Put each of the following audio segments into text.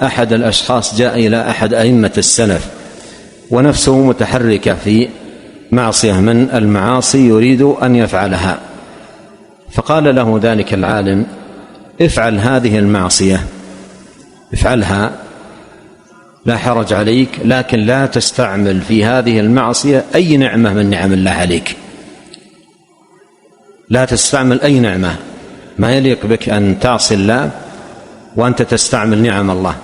أحد الأشخاص جاء إلى أحد أئمة السلف ونفسه متحركة في معصية من المعاصي يريد أن يفعلها، فقال له ذلك العالم: افعل هذه المعصية، افعلها لا حرج عليك، لكن لا تستعمل في هذه المعصية أي نعمة من نعم الله عليك، لا تستعمل أي نعمة، ما يليق بك أن تعصي الله وأنت تستعمل نعم الله،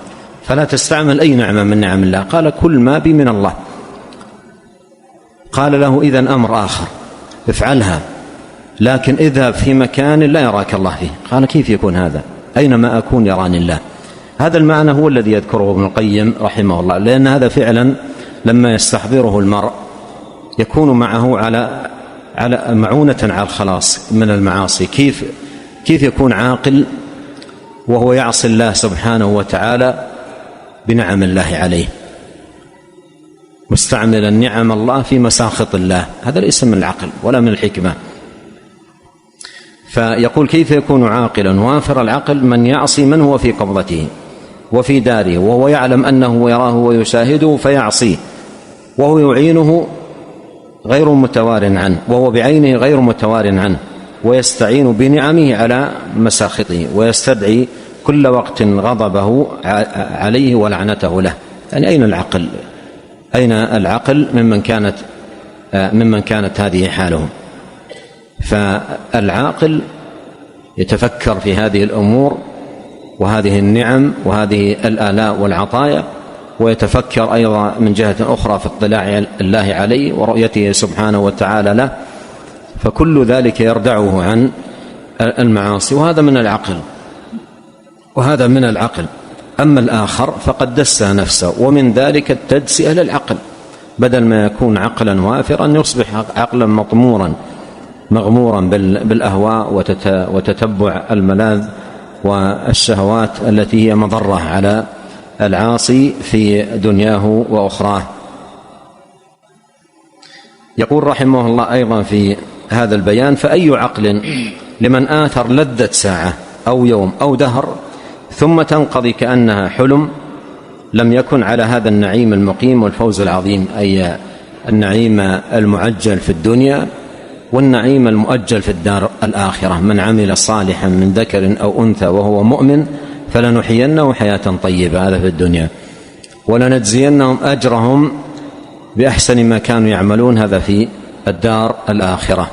فلا تستعمل أي نعمة من نعم الله. قال: كل ما بي من الله. قال له: إذن أمر آخر، افعلها لكن اذهب في مكان لا يراك الله فيه. قال: كيف يكون هذا؟ أينما أكون يراني الله. هذا المعنى هو الذي يذكره ابن القيم رحمه الله، لأن هذا فعلا لما يستحضره المرء يكون معه على معونة على الخلاص من المعاصي. كيف يكون عاقل وهو يعصي الله سبحانه وتعالى بنعم الله عليه، مستعملا نعم الله في مساخط الله؟ هذا ليس من العقل ولا من الحكمة. فيقول: كيف يكون عاقلا وافر العقل من يعصي من هو في قبضته وفي داره وهو يعلم أنه يراه ويشاهده فيعصيه، وهو يعينه غير متوار عنه، وهو بعينه غير متوار عنه، ويستعين بنعمه على مساخطه، ويستدعي كل وقت غضبه عليه ولعنته له. يعني أين العقل؟ أين العقل ممن كانت هذه حالهم؟ فالعاقل يتفكر في هذه الأمور وهذه النعم وهذه الآلاء والعطايا، ويتفكر أيضا من جهة أخرى في اطلاع الله عليه ورؤيته سبحانه وتعالى له، فكل ذلك يردعه عن المعاصي، وهذا من العقل. أما الآخر فقد دسى نفسه، ومن ذلك التدسئة للعقل، بدل ما يكون عقلا وافرا يصبح عقلا مغمورا بالأهواء وتتبع الملاذ والشهوات التي هي مضرة على العاصي في دنياه وأخراه. يقول رحمه الله أيضا في هذا البيان: فأي عقل لمن آثر لذة ساعة أو يوم أو دهر ثم تنقضي كأنها حلم، لم يكن على هذا النعيم المقيم والفوز العظيم، أي النعيم المعجل في الدنيا والنعيم المؤجل في الدار الآخرة. من عمل صالحا من ذكر أو أنثى وهو مؤمن فلنحيينه حياة طيبة، هذا في الدنيا، ولنجزينهم أجرهم بأحسن ما كانوا يعملون، هذا في الدار الآخرة.